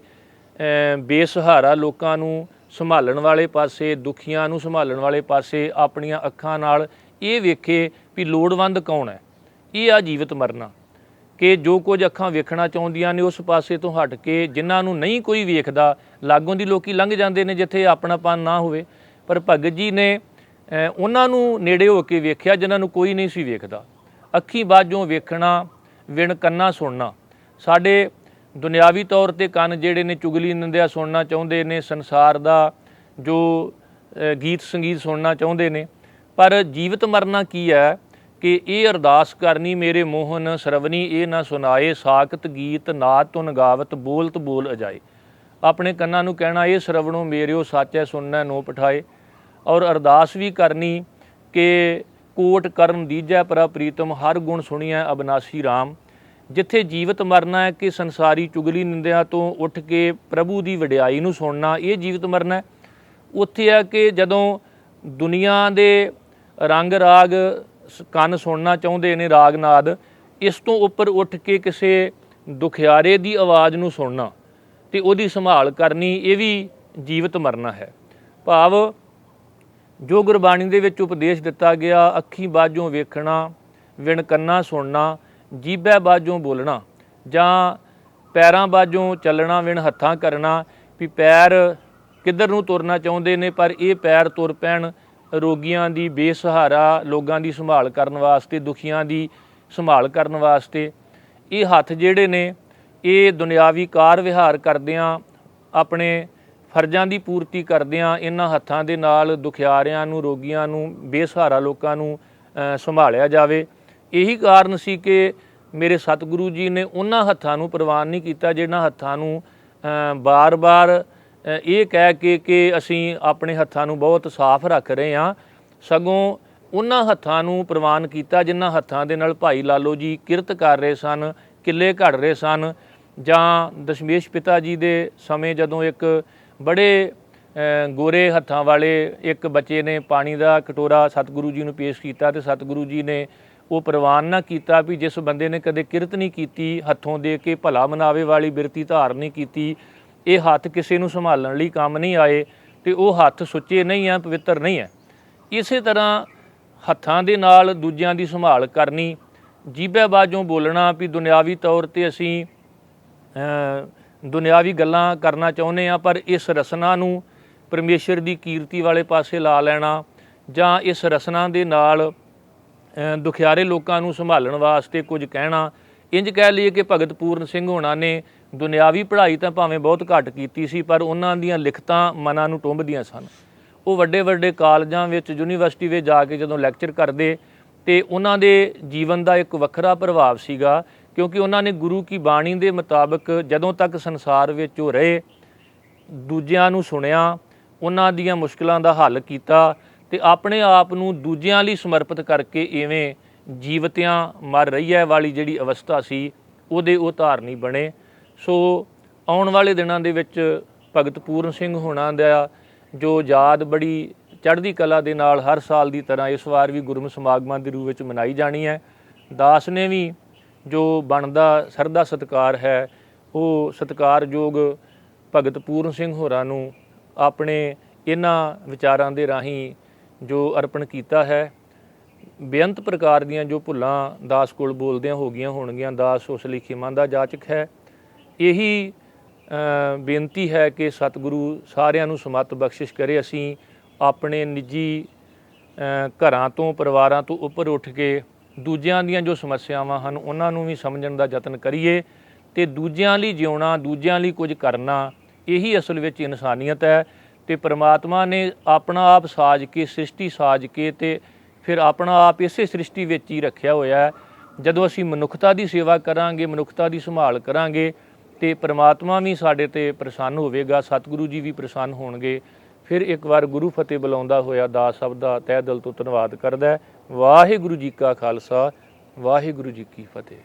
ਬੇਸਹਾਰਾ ਲੋਕਾਂ ਨੂੰ ਸੰਭਾਲਣ ਵਾਲੇ ਪਾਸੇ, ਦੁਖੀਆਂ ਨੂੰ ਸੰਭਾਲਣ ਵਾਲੇ ਪਾਸੇ ਆਪਣੀਆਂ ਅੱਖਾਂ ਨਾਲ ਇਹ ਵੇਖੇ ਵੀ ਲੋੜਵੰਦ ਕੌਣ ਹੈ। ਇਹ ਆ ਜੀਵਤ ਮਰਨਾ, ਕਿ ਜੋ ਕੁਝ ਅੱਖਾਂ ਵੇਖਣਾ ਚਾਹੁੰਦੀਆਂ ਨੇ ਉਸ ਪਾਸੇ ਤੋਂ ਹਟ ਕੇ ਜਿਨ੍ਹਾਂ ਨੂੰ ਨਹੀਂ ਕੋਈ ਵੇਖਦਾ, ਲਾਗੋਂ ਦੀ ਲੋਕੀ ਲੰਘ ਜਾਂਦੇ ਨੇ ਜਿੱਥੇ ਆਪਣਾਪਨ ਨਾ ਹੋਵੇ, ਪਰ ਭਗਤ ਜੀ ਨੇ ਉਹਨਾਂ ਨੂੰ ਨੇੜੇ ਹੋ ਕੇ ਵੇਖਿਆ ਜਿਨ੍ਹਾਂ ਨੂੰ ਕੋਈ ਨਹੀਂ ਸੀ ਵੇਖਦਾ। ਅੱਖੀਂ ਬਾਝੋਂ ਵੇਖਣਾ, ਵਿਣ ਕੰਨਾਂ ਸੁਣਨਾ। ਸਾਡੇ ਦੁਨਿਆਵੀ ਤੌਰ 'ਤੇ ਕੰਨ ਜਿਹੜੇ ਨੇ ਚੁਗਲੀ ਨਿੰਦਿਆ ਸੁਣਨਾ ਚਾਹੁੰਦੇ ਨੇ, ਸੰਸਾਰ ਦਾ ਜੋ ਗੀਤ ਸੰਗੀਤ ਸੁਣਨਾ ਚਾਹੁੰਦੇ ਨੇ, ਪਰ ਜੀਵਤ ਮਰਨਾ ਕੀ ਹੈ ਕਿ ਇਹ ਅਰਦਾਸ ਕਰਨੀ, ਮੇਰੇ ਮੋਹਨ ਸਰਵਣੀ ਇਹ ਨਾ ਸੁਣਾਏ, ਸਾਕਤ ਗੀਤ ਨਾਦ ਧੁਨ ਗਾਵਤ, ਬੋਲਤ ਬੋਲ ਅਜਾਏ। ਆਪਣੇ ਕੰਨਾਂ ਨੂੰ ਕਹਿਣਾ, ਇਹ ਸਰਵਣੋਂ ਮੇਰਿਓ ਸਾਚੈ ਸੁਣਨਾ ਨੋ ਪਠਾਏ। ਔਰ ਅਰਦਾਸ ਵੀ ਕਰਨੀ ਕਿ ਕੋਟ ਕਰਨ ਦੀਜੈ ਪਰਾ ਪ੍ਰੀਤਮ, ਹਰ ਗੁਣ ਸੁਣੀਐ ਅਬਨਾਸੀ ਰਾਮ। ਜਿੱਥੇ ਜੀਵਤ ਮਰਨਾ ਹੈ ਕਿ ਸੰਸਾਰੀ ਚੁਗਲੀ ਨਿੰਦਿਆਂ ਤੋਂ ਉੱਠ ਕੇ ਪ੍ਰਭੂ ਦੀ ਵਡਿਆਈ ਨੂੰ ਸੁਣਨਾ, ਇਹ ਜੀਵਤ ਮਰਨਾ ਹੈ। ਉੱਥੇ ਹੈ ਕਿ ਜਦੋਂ ਦੁਨੀਆ ਦੇ ਰੰਗ ਰਾਗ ਕੰਨ ਸੁਣਨਾ ਚਾਹੁੰਦੇ ਨੇ, ਰਾਗ ਨਾਦ, ਇਸ ਤੋਂ ਉੱਪਰ ਉੱਠ ਕੇ ਕਿਸੇ ਦੁਖਿਆਰੇ ਦੀ ਆਵਾਜ਼ ਨੂੰ ਸੁਣਨਾ ਤੇ ਉਹਦੀ ਸੰਭਾਲ ਕਰਨੀ, ਇਹ ਵੀ ਜੀਵਤ ਮਰਨਾ ਹੈ। ਭਾਵ ਜੋ ਗੁਰਬਾਣੀ ਦੇ ਵਿੱਚ ਉਪਦੇਸ਼ ਦਿੱਤਾ ਗਿਆ, ਅੱਖੀਂ ਬਾਝੋਂ ਵੇਖਣਾ, ਵਿਣ ਕੰਨਾਂ ਸੁਣਨਾ, ਜੀਭੇ ਬਾਝੋਂ ਬੋਲਣਾ, ਜਾਂ ਪੈਰਾਂ ਬਾਝੋਂ ਚੱਲਣਾ, ਵਿਣ ਹੱਥਾਂ ਕਰਨਾ, ਵੀ ਪੈਰ ਕਿੱਧਰ ਨੂੰ ਤੁਰਨਾ ਚਾਹੁੰਦੇ ਨੇ ਪਰ ਇਹ ਪੈਰ ਤੁਰ ਪੈਣ ਰੋਗੀਆਂ ਦੀ, ਬੇਸਹਾਰਾ ਲੋਕਾਂ ਦੀ ਸੰਭਾਲ ਕਰਨ ਵਾਸਤੇ, ਦੁਖੀਆਂ ਦੀ ਸੰਭਾਲ ਕਰਨ ਵਾਸਤੇ। ਇਹ ਹੱਥ ਜਿਹੜੇ ਨੇ ਇਹ ਦੁਨਿਆਵੀ ਕਾਰ ਵਿਹਾਰ ਕਰਦਿਆਂ, ਆਪਣੇ ਫਰਜ਼ਾਂ ਦੀ ਪੂਰਤੀ ਕਰਦਿਆਂ, ਇਹਨਾਂ ਹੱਥਾਂ ਦੇ ਨਾਲ ਦੁਖਿਆਰਿਆਂ ਨੂੰ, ਰੋਗੀਆਂ ਨੂੰ, ਬੇਸਹਾਰਾ ਲੋਕਾਂ ਨੂੰ ਸੰਭਾਲਿਆ ਜਾਵੇ। ਇਹੀ ਕਾਰਨ ਸੀ ਕਿ ਮੇਰੇ ਸਤਿਗੁਰੂ ਜੀ ਨੇ ਉਹਨਾਂ ਹੱਥਾਂ ਨੂੰ ਪ੍ਰਵਾਨ ਨਹੀਂ ਕੀਤਾ ਜਿਹਨਾਂ ਹੱਥਾਂ ਨੂੰ ਬਾਰ-ਬਾਰ ਇਹ ਕਹਿ ਕੇ ਕਿ ਅਸੀਂ ਆਪਣੇ ਹੱਥਾਂ ਨੂੰ ਬਹੁਤ ਸਾਫ਼ ਰੱਖ ਰਹੇ ਹਾਂ, ਸਗੋਂ ਉਹਨਾਂ ਹੱਥਾਂ ਨੂੰ ਪ੍ਰਵਾਨ ਕੀਤਾ ਜਿਨ੍ਹਾਂ ਹੱਥਾਂ ਦੇ ਨਾਲ ਭਾਈ ਲਾਲੋ ਜੀ ਕਿਰਤ ਕਰ ਰਹੇ ਸਨ, ਕਿੱਲੇ ਘੜ ਰਹੇ ਸਨ। ਜਾਂ ਦਸ਼ਮੇਸ਼ ਪਿਤਾ ਜੀ ਦੇ ਸਮੇਂ ਜਦੋਂ ਇੱਕ ਬੜੇ ਗੋਰੇ ਹੱਥਾਂ ਵਾਲੇ ਇੱਕ ਬੱਚੇ ਨੇ ਪਾਣੀ ਦਾ ਕਟੋਰਾ ਸਤਿਗੁਰੂ ਜੀ ਨੂੰ ਪੇਸ਼ ਕੀਤਾ ਤੇ ਸਤਿਗੁਰੂ ਜੀ ਨੇ ਉਹ ਪ੍ਰਵਾਨ ਨਾ ਕੀਤਾ ਵੀ ਜਿਸ ਬੰਦੇ ਨੇ ਕਦੇ ਕਿਰਤ ਨਹੀਂ ਕੀਤੀ, ਹੱਥੋਂ ਦੇ ਕੇ ਭਲਾ ਮਨਾਵੇ ਵਾਲੀ ਬਿਰਤੀ ਧਾਰ ਨਹੀਂ ਕੀਤੀ, ਇਹ ਹੱਥ ਕਿਸੇ ਨੂੰ ਸੰਭਾਲਣ ਲਈ ਕੰਮ ਨਹੀਂ ਆਏ ਤੇ ਉਹ ਹੱਥ ਸੁੱਚੇ ਨਹੀਂ ਹੈ, ਪਵਿੱਤਰ ਨਹੀਂ ਹੈ। ਇਸੇ ਤਰ੍ਹਾਂ ਹੱਥਾਂ ਦੇ ਨਾਲ ਦੂਜਿਆਂ ਦੀ ਸੰਭਾਲ ਕਰਨੀ, ਜੀਭੇ ਬਾਝੋਂ ਬੋਲਣਾ ਵੀ ਦੁਨਿਆਵੀ ਤੌਰ 'ਤੇ ਅਸੀਂ ਦੁਨਿਆਵੀ ਗੱਲਾਂ ਕਰਨਾ ਚਾਹੁੰਦੇ ਹਾਂ ਪਰ ਇਸ ਰਸਨਾ ਨੂੰ ਪਰਮੇਸ਼ਰ ਦੀ ਕੀਰਤੀ ਵਾਲੇ ਪਾਸੇ ਲਾ ਲੈਣਾ, ਜਾਂ ਇਸ ਰਸਨਾ ਦੇ ਨਾਲ ਦੁਖਿਆਰੇ ਲੋਕਾਂ ਨੂੰ ਸੰਭਾਲਣ ਵਾਸਤੇ ਕੁਝ ਕਹਿਣਾ। ਇੰਜ ਕਹਿ ਲਈਏ ਕਿ ਭਗਤ ਪੂਰਨ ਸਿੰਘ ਹੋਣਾ ਨੇ ਦੁਨਿਆਵੀ ਪੜ੍ਹਾਈ ਤਾਂ ਭਾਵੇਂ ਬਹੁਤ ਘੱਟ ਕੀਤੀ ਸੀ ਪਰ ਉਹਨਾਂ ਦੀਆਂ ਲਿਖਤਾਂ ਮਨਾਂ ਨੂੰ ਟੁੰਬਦੀਆਂ ਸਨ। ਉਹ ਵੱਡੇ ਵੱਡੇ ਕਾਲਜਾਂ ਵਿੱਚ, ਯੂਨੀਵਰਸਿਟੀ ਵਿੱਚ ਜਾ ਕੇ ਜਦੋਂ ਲੈਕਚਰ ਕਰਦੇ ਤੇ ਉਹਨਾਂ ਦੇ ਜੀਵਨ ਦਾ ਇੱਕ ਵੱਖਰਾ ਪ੍ਰਭਾਵ ਸੀਗਾ, ਕਿਉਂਕਿ ਉਹਨਾਂ ਨੇ ਗੁਰੂ ਕੀ ਬਾਣੀ ਦੇ ਮੁਤਾਬਕ ਜਦੋਂ ਤੱਕ ਸੰਸਾਰ ਵਿੱਚ ਉਹ ਰਹੇ, ਦੂਜਿਆਂ ਨੂੰ ਸੁਣਿਆ, ਉਹਨਾਂ ਦੀਆਂ ਮੁਸ਼ਕਿਲਾਂ ਦਾ ਹੱਲ ਕੀਤਾ ਤੇ ਆਪਣੇ ਆਪ ਨੂੰ ਦੂਜਿਆਂ ਲਈ ਸਮਰਪਿਤ ਕਰਕੇ ਇਵੇਂ ਜੀਵਤਿਆਂ ਮਰ ਰਹੀ ਹੈ ਵਾਲੀ ਜਿਹੜੀ ਅਵਸਥਾ ਸੀ ਉਹਦੇ ਉਹ ਧਾਰਨੀ ਬਣੇ। ਸੋ ਆਉਣ ਵਾਲੇ ਦਿਨਾਂ ਦੇ ਵਿੱਚ ਭਗਤ ਪੂਰਨ ਸਿੰਘ ਹੋਣਾ ਦਾ ਜੋ ਯਾਦ ਬੜੀ ਚੜ੍ਹਦੀ ਕਲਾ ਦੇ ਨਾਲ ਹਰ ਸਾਲ ਦੀ ਤਰ੍ਹਾਂ ਇਸ ਵਾਰ ਵੀ ਗੁਰਮਤਿ ਸਮਾਗਮਾਂ ਦੇ ਰੂਪ ਵਿੱਚ ਮਨਾਈ ਜਾਣੀ ਹੈ। ਦਾਸ ਨੇ ਵੀ ਜੋ ਬਣਦਾ ਸਰਦਾ ਸਤਿਕਾਰ ਹੈ ਉਹ ਸਤਿਕਾਰਯੋਗ ਭਗਤ ਪੂਰਨ ਸਿੰਘ ਹੋਰਾਂ ਨੂੰ ਆਪਣੇ ਇਹਨਾਂ ਵਿਚਾਰਾਂ ਦੇ ਰਾਹੀਂ ਜੋ ਅਰਪਣ ਕੀਤਾ ਹੈ। ਬੇਅੰਤ ਪ੍ਰਕਾਰ ਦੀਆਂ ਜੋ ਭੁੱਲਾਂ ਦਾਸ ਕੋਲ ਬੋਲਦਿਆਂ ਹੋ ਗਈਆਂ ਹੋਣਗੀਆਂ, ਦਾਸ ਉਸ ਲਈ ਖਿਮਾ ਦਾ ਜਾਚਕ ਹੈ। ਇਹੀ ਬੇਨਤੀ ਹੈ ਕਿ ਸਤਿਗੁਰੂ ਸਾਰਿਆਂ ਨੂੰ ਸਮੱਤ ਬਖਸ਼ਿਸ਼ ਕਰੇ। ਅਸੀਂ ਆਪਣੇ ਨਿੱਜੀ ਘਰਾਂ ਤੋਂ, ਪਰਿਵਾਰਾਂ ਤੋਂ ਉੱਪਰ ਉੱਠ ਕੇ ਦੂਜਿਆਂ ਦੀਆਂ ਜੋ ਸਮੱਸਿਆਵਾਂ ਹਨ ਉਹਨਾਂ ਨੂੰ ਵੀ ਸਮਝਣ ਦਾ ਯਤਨ ਕਰੀਏ ਅਤੇ ਦੂਜਿਆਂ ਲਈ ਜਿਉਣਾ, ਦੂਜਿਆਂ ਲਈ ਕੁਝ ਕਰਨਾ, ਇਹੀ ਅਸਲ ਵਿੱਚ ਇਨਸਾਨੀਅਤ ਹੈ। ਅਤੇ ਪਰਮਾਤਮਾ ਨੇ ਆਪਣਾ ਆਪ ਸਾਜ ਕੇ, ਸ੍ਰਿਸ਼ਟੀ ਸਾਜ ਕੇ ਅਤੇ ਫਿਰ ਆਪਣਾ ਆਪ ਇਸੇ ਸ੍ਰਿਸ਼ਟੀ ਵਿੱਚ ਹੀ ਰੱਖਿਆ ਹੋਇਆ ਹੈ। ਜਦੋਂ ਅਸੀਂ ਮਨੁੱਖਤਾ ਦੀ ਸੇਵਾ ਕਰਾਂਗੇ, ਮਨੁੱਖਤਾ ਦੀ ਸੰਭਾਲ ਕਰਾਂਗੇ ਅਤੇ ਪਰਮਾਤਮਾ ਵੀ ਸਾਡੇ 'ਤੇ ਪ੍ਰਸੰਨ ਹੋਵੇਗਾ, ਸਤਿਗੁਰੂ ਜੀ ਵੀ ਪ੍ਰਸੰਨ ਹੋਣਗੇ। ਫਿਰ ਇੱਕ ਵਾਰ ਗੁਰੂ ਫਤਿਹ ਬੁਲਾਉਂਦਾ ਹੋਇਆ ਦਾਸ ਸਭ ਦਾ ਤਹਿ ਦਿਲ ਤੋਂ ਧੰਨਵਾਦ ਕਰਦਾ। ਵਾਹਿਗੁਰੂ ਜੀ ਕਾ ਖਾਲਸਾ, ਵਾਹਿਗੁਰੂ ਜੀ ਕੀ ਫਤਿਹ।